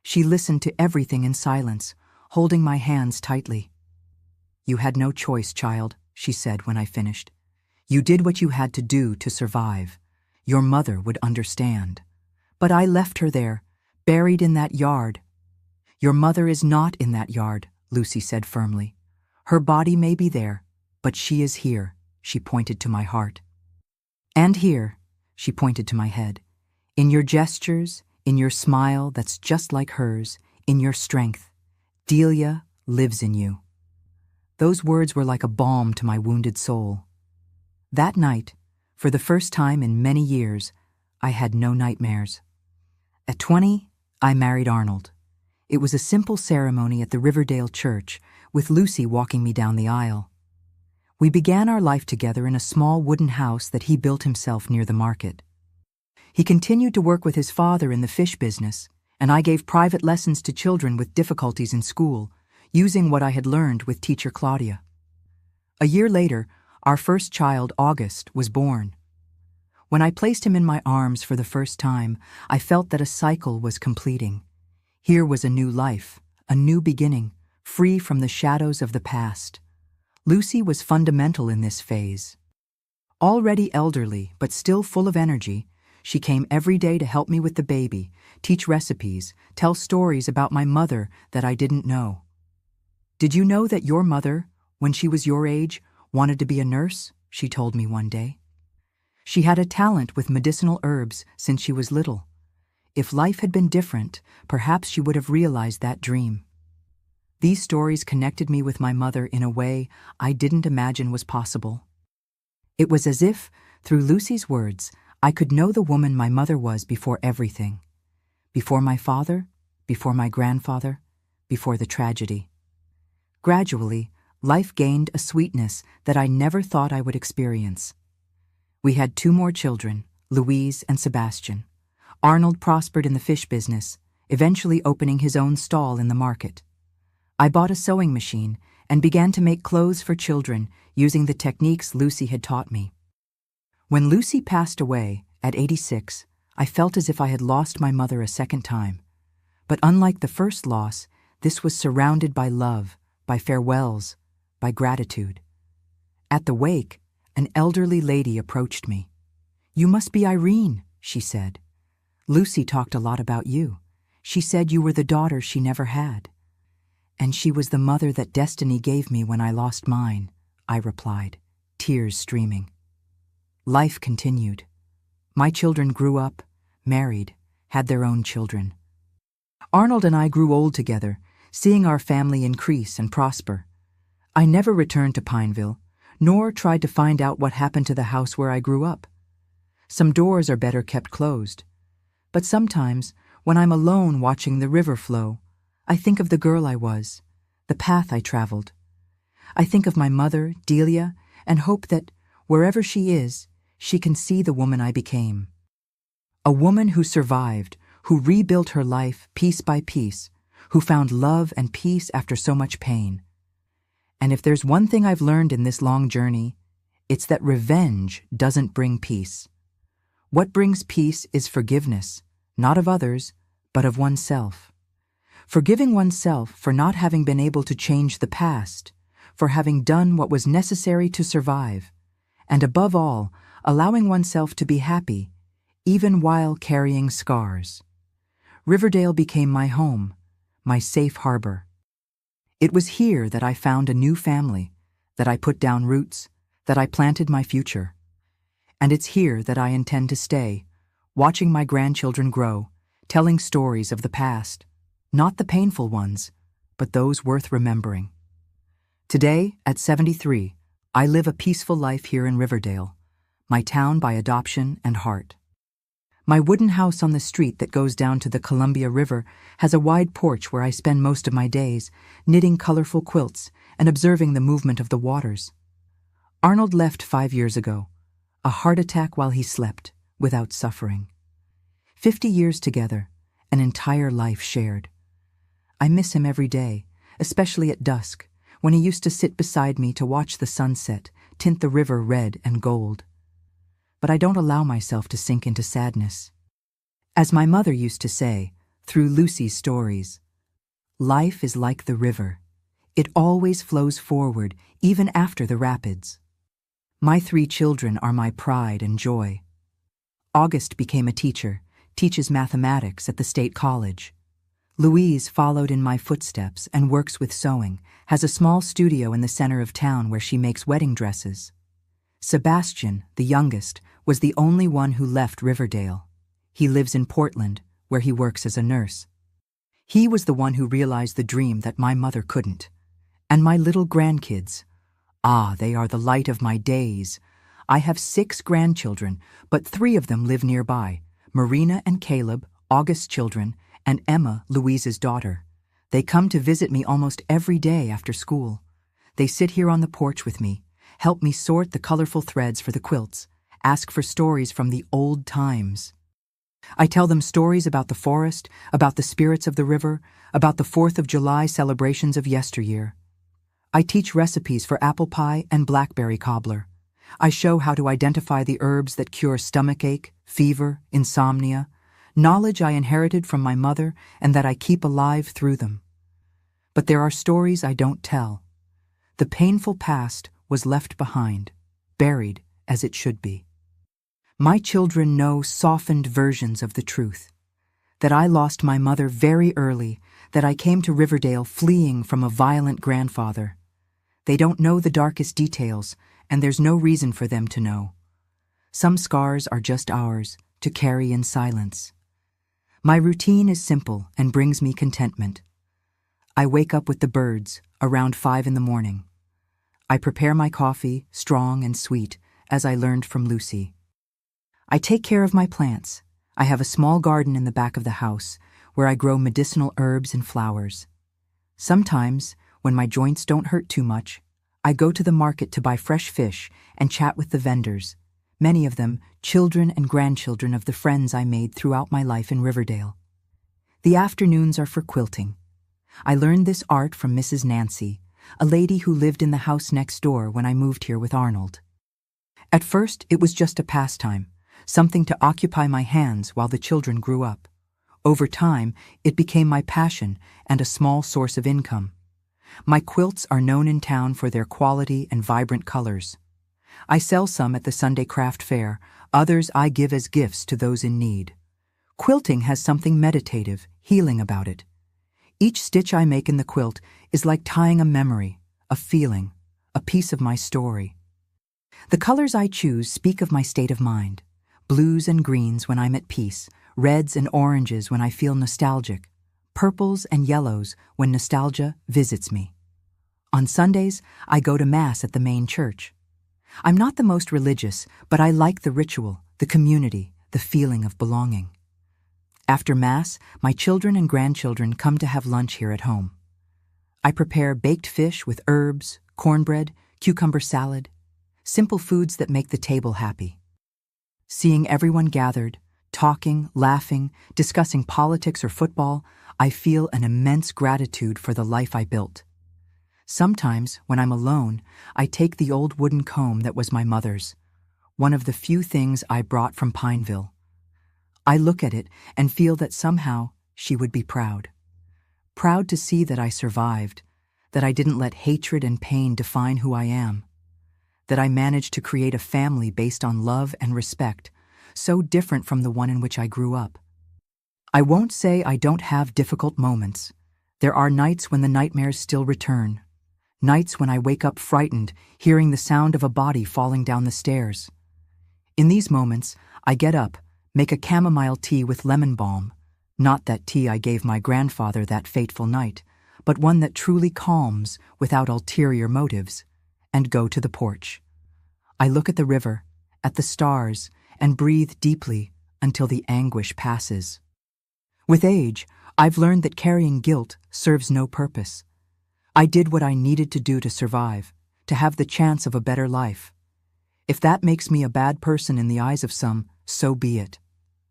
She listened to everything in silence, holding my hands tightly. You had no choice, child, she said when I finished. You did what you had to do to survive. Your mother would understand. But I left her there, buried in that yard. Your mother is not in that yard, Lucy said firmly. Her body may be there, but she is here, she pointed to my heart. And here, she pointed to my head. In your gestures, in your smile that's just like hers, in your strength, Delia lives in you. Those words were like a balm to my wounded soul. That night, for the first time in many years, I had no nightmares. At 20, I married Arnold. It was a simple ceremony at the Riverdale church, with Lucy walking me down the aisle. We began our life together in a small wooden house that he built himself near the market. He continued to work with his father in the fish business, and I gave private lessons to children with difficulties in school, using what I had learned with teacher Claudia. A year later, our first child, August, was born. When I placed him in my arms for the first time, I felt that a cycle was completing. Here was a new life, a new beginning, free from the shadows of the past. Lucy was fundamental in this phase. Already elderly, but still full of energy, she came every day to help me with the baby, teach recipes, tell stories about my mother that I didn't know. Did you know that your mother, when she was your age, wanted to be a nurse? She told me one day. She had a talent with medicinal herbs since she was little. If life had been different, perhaps she would have realized that dream. These stories connected me with my mother in a way I didn't imagine was possible. It was as if, through Lucy's words, I could know the woman my mother was before everything. Before my father, before my grandfather, before the tragedy. Gradually, life gained a sweetness that I never thought I would experience. We had 2 more children, Louise and Sebastian. Arnold prospered in the fish business, eventually opening his own stall in the market. I bought a sewing machine and began to make clothes for children using the techniques Lucy had taught me. When Lucy passed away, at 86, I felt as if I had lost my mother a second time. But unlike the first loss, this was surrounded by love, by farewells, by gratitude. At the wake, an elderly lady approached me. "You must be Irene," she said. "Lucy talked a lot about you. She said you were the daughter she never had." "And she was the mother that destiny gave me when I lost mine," I replied, tears streaming. Life continued. My children grew up, married, had their own children. Arnold and I grew old together, seeing our family increase and prosper. I never returned to Pineville, nor tried to find out what happened to the house where I grew up. Some doors are better kept closed. But sometimes, when I'm alone watching the river flow, I think of the girl I was, the path I traveled. I think of my mother, Delia, and hope that, wherever she is, she can see the woman I became. A woman who survived, who rebuilt her life piece by piece, who found love and peace after so much pain. And if there's one thing I've learned in this long journey, it's that revenge doesn't bring peace. What brings peace is forgiveness, not of others, but of oneself. Forgiving oneself for not having been able to change the past, for having done what was necessary to survive, and above all, allowing oneself to be happy, even while carrying scars. Riverdale became my home, my safe harbor. It was here that I found a new family, that I put down roots, that I planted my future. And it's here that I intend to stay, watching my grandchildren grow, telling stories of the past, not the painful ones, but those worth remembering. Today, at 73, I live a peaceful life here in Riverdale, my town by adoption and heart. My wooden house on the street that goes down to the Columbia River has a wide porch where I spend most of my days, knitting colorful quilts and observing the movement of the waters. Arnold left 5 years ago, a heart attack while he slept, without suffering. 50 years together, an entire life shared. I miss him every day, especially at dusk, when he used to sit beside me to watch the sunset tint the river red and gold. But I don't allow myself to sink into sadness. As my mother used to say, through Lucy's stories, life is like the river. It always flows forward, even after the rapids. My 3 children are my pride and joy. August became a teacher, teaches mathematics at the state college. Louise followed in my footsteps and works with sewing, has a small studio in the center of town where she makes wedding dresses. Sebastian, the youngest, was the only one who left Riverdale. He lives in Portland, where he works as a nurse. He was the one who realized the dream that my mother couldn't. And my little grandkids. Ah, they are the light of my days. I have 6 grandchildren, but 3 of them live nearby. Marina and Caleb, August's children, and Emma, Louise's daughter. They come to visit me almost every day after school. They sit here on the porch with me, help me sort the colorful threads for the quilts, ask for stories from the old times. I tell them stories about the forest, about the spirits of the river, about the 4th of July celebrations of yesteryear. I teach recipes for apple pie and blackberry cobbler. I show how to identify the herbs that cure stomachache, fever, insomnia, knowledge I inherited from my mother and that I keep alive through them. But there are stories I don't tell. The painful past was left behind, buried as it should be. My children know softened versions of the truth. That I lost my mother very early, that I came to Riverdale fleeing from a violent grandfather. They don't know the darkest details, and there's no reason for them to know. Some scars are just ours, to carry in silence. My routine is simple and brings me contentment. I wake up with the birds, around 5 in the morning. I prepare my coffee, strong and sweet, as I learned from Lucy. I take care of my plants. I have a small garden in the back of the house, where I grow medicinal herbs and flowers. Sometimes, when my joints don't hurt too much, I go to the market to buy fresh fish and chat with the vendors, many of them children and grandchildren of the friends I made throughout my life in Riverdale. The afternoons are for quilting. I learned this art from Mrs. Nancy, a lady who lived in the house next door when I moved here with Arnold. At first, it was just a pastime, something to occupy my hands while the children grew up. Over time, it became my passion and a small source of income. My quilts are known in town for their quality and vibrant colors. I sell some at the Sunday craft fair, others I give as gifts to those in need. Quilting has something meditative, healing about it. Each stitch I make in the quilt is like tying a memory, a feeling, a piece of my story. The colors I choose speak of my state of mind. Blues and greens when I'm at peace, reds and oranges when I feel nostalgic, purples and yellows when nostalgia visits me. On Sundays, I go to Mass at the main church. I'm not the most religious, but I like the ritual, the community, the feeling of belonging. After Mass, my children and grandchildren come to have lunch here at home. I prepare baked fish with herbs, cornbread, cucumber salad, simple foods that make the table happy. Seeing everyone gathered, talking, laughing, discussing politics or football, I feel an immense gratitude for the life I built. Sometimes, when I'm alone, I take the old wooden comb that was my mother's, one of the few things I brought from Pineville. I look at it and feel that somehow she would be proud. Proud to see that I survived, that I didn't let hatred and pain define who I am, that I managed to create a family based on love and respect, so different from the one in which I grew up. I won't say I don't have difficult moments. There are nights when the nightmares still return. Nights when I wake up frightened, hearing the sound of a body falling down the stairs. In these moments, I get up, make a chamomile tea with lemon balm, not that tea I gave my grandfather that fateful night, but one that truly calms without ulterior motives, and go to the porch. I look at the river, at the stars, and breathe deeply until the anguish passes. With age, I've learned that carrying guilt serves no purpose. I did what I needed to do to survive, to have the chance of a better life. If that makes me a bad person in the eyes of some, so be it.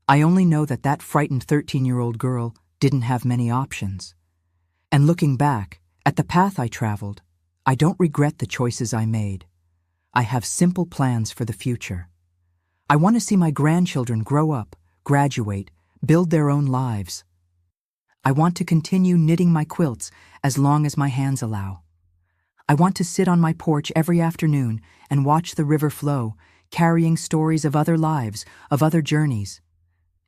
I only know that that frightened 13-year-old girl didn't have many options. And looking back, at the path I traveled, I don't regret the choices I made. I have simple plans for the future. I want to see my grandchildren grow up, graduate, build their own lives. I want to continue knitting my quilts as long as my hands allow. I want to sit on my porch every afternoon and watch the river flow, carrying stories of other lives, of other journeys.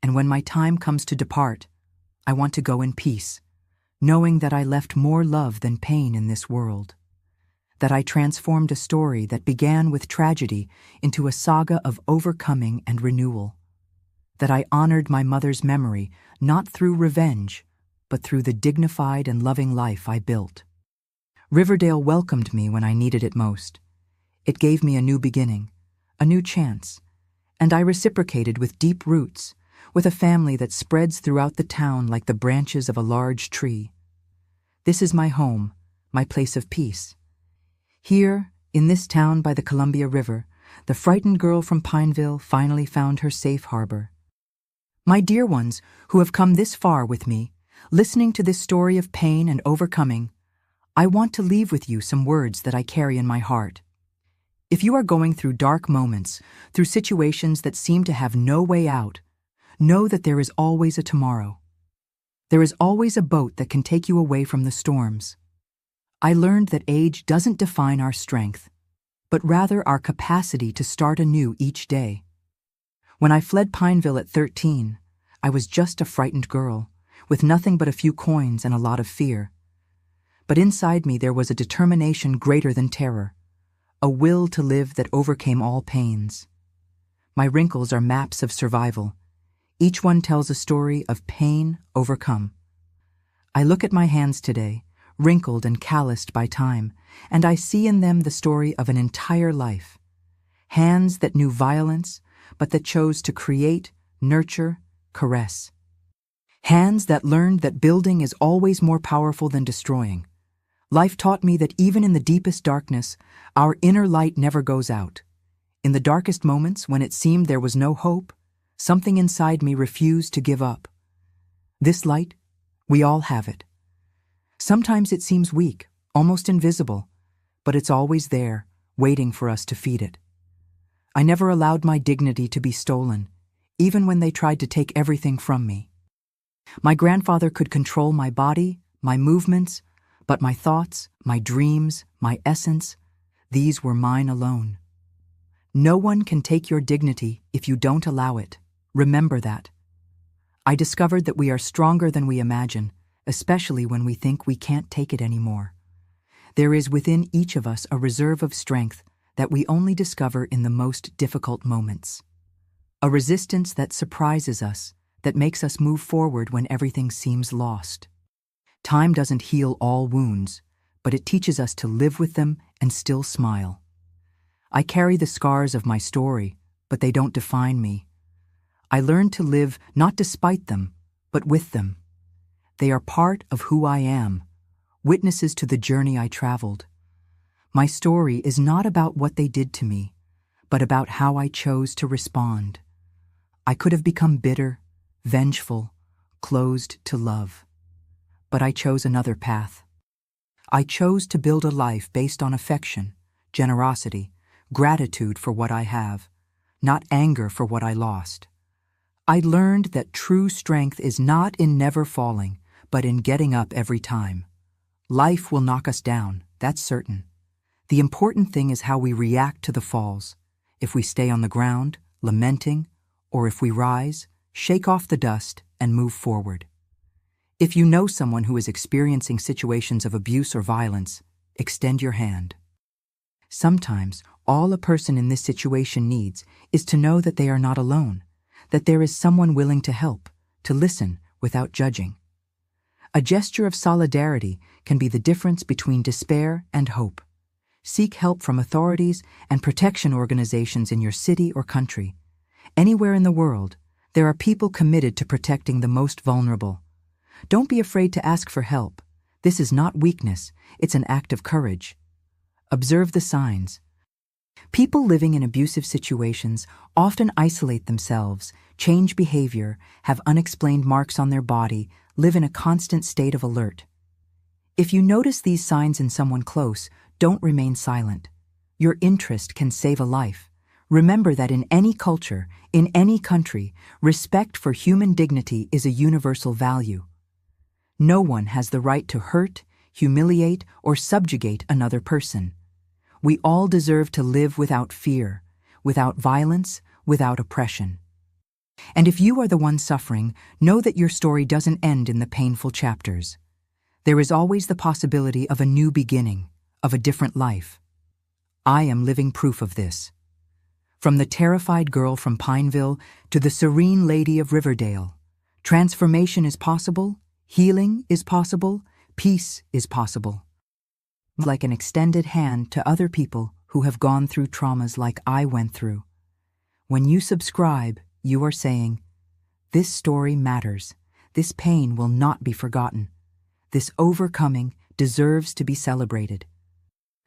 And when my time comes to depart, I want to go in peace, knowing that I left more love than pain in this world. That I transformed a story that began with tragedy into a saga of overcoming and renewal. That I honored my mother's memory not through revenge, but through the dignified and loving life I built. Riverdale welcomed me when I needed it most. It gave me a new beginning, a new chance, and I reciprocated with deep roots, with a family that spreads throughout the town like the branches of a large tree. This is my home, my place of peace. Here, in this town by the Columbia River, the frightened girl from Pineville finally found her safe harbor. My dear ones who have come this far with me, listening to this story of pain and overcoming, I want to leave with you some words that I carry in my heart. If you are going through dark moments, through situations that seem to have no way out, know that there is always a tomorrow. There is always a boat that can take you away from the storms. I learned that age doesn't define our strength, but rather our capacity to start anew each day. When I fled Pineville at 13, I was just a frightened girl, with nothing but a few coins and a lot of fear. But inside me there was a determination greater than terror, a will to live that overcame all pains. My wrinkles are maps of survival. Each one tells a story of pain overcome. I look at my hands today, wrinkled and calloused by time, and I see in them the story of an entire life. Hands that knew violence, but that chose to create, nurture, caress. Hands that learned that building is always more powerful than destroying. Life taught me that even in the deepest darkness, our inner light never goes out. In the darkest moments, when it seemed there was no hope, something inside me refused to give up. This light, we all have it. Sometimes it seems weak, almost invisible, but it's always there, waiting for us to feed it. I never allowed my dignity to be stolen, even when they tried to take everything from me. My grandfather could control my body, my movements, but my thoughts, my dreams, my essence, these were mine alone. No one can take your dignity if you don't allow it. Remember that. I discovered that we are stronger than we imagine, especially when we think we can't take it anymore. There is within each of us a reserve of strength that we only discover in the most difficult moments. A resistance that surprises us, that makes us move forward when everything seems lost. Time doesn't heal all wounds, but it teaches us to live with them and still smile. I carry the scars of my story, but they don't define me. I learned to live not despite them, but with them. They are part of who I am, witnesses to the journey I traveled. My story is not about what they did to me, but about how I chose to respond. I could have become bitter, vengeful, closed to love. But I chose another path. I chose to build a life based on affection, generosity, gratitude for what I have, not anger for what I lost. I learned that true strength is not in never falling, but in getting up every time. Life will knock us down, that's certain. The important thing is how we react to the falls. If we stay on the ground, lamenting, or if we rise, shake off the dust, and move forward. If you know someone who is experiencing situations of abuse or violence, extend your hand. Sometimes, all a person in this situation needs is to know that they are not alone, that there is someone willing to help, to listen without judging. A gesture of solidarity can be the difference between despair and hope. Seek help from authorities and protection organizations in your city or country. Anywhere in the world, there are people committed to protecting the most vulnerable. Don't be afraid to ask for help. This is not weakness, it's an act of courage. Observe the signs. People living in abusive situations often isolate themselves, change behavior, have unexplained marks on their body, live in a constant state of alert. If you notice these signs in someone close, don't remain silent. Your interest can save a life. Remember that in any culture, in any country, respect for human dignity is a universal value. No one has the right to hurt, humiliate, or subjugate another person. We all deserve to live without fear, without violence, without oppression. And if you are the one suffering, know that your story doesn't end in the painful chapters. There is always the possibility of a new beginning, of a different life. I am living proof of this. From the terrified girl from Pineville to the serene lady of Riverdale, transformation is possible, healing is possible, peace is possible. Like an extended hand to other people who have gone through traumas like I went through. When you subscribe, you are saying, this story matters. This pain will not be forgotten. This overcoming deserves to be celebrated.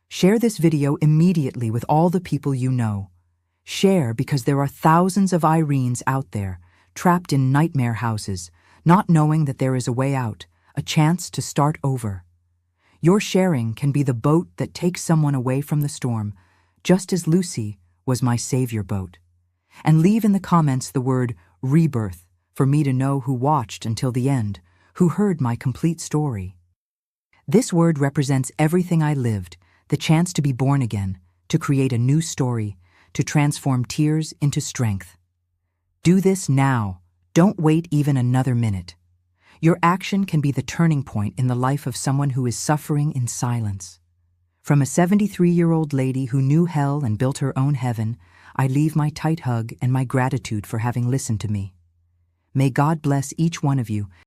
Share this video immediately with all the people you know. Share because there are thousands of Irenes out there, trapped in nightmare houses, not knowing that there is a way out, a chance to start over. Your sharing can be the boat that takes someone away from the storm, just as Lucy was my savior boat. And leave in the comments the word rebirth for me to know who watched until the end, who heard my complete story. This word represents everything I lived, the chance to be born again, to create a new story, to transform tears into strength. Do this now. Don't wait even another minute. Your action can be the turning point in the life of someone who is suffering in silence. From a 73-year-old lady who knew hell and built her own heaven, I leave my tight hug and my gratitude for having listened to me. May God bless each one of you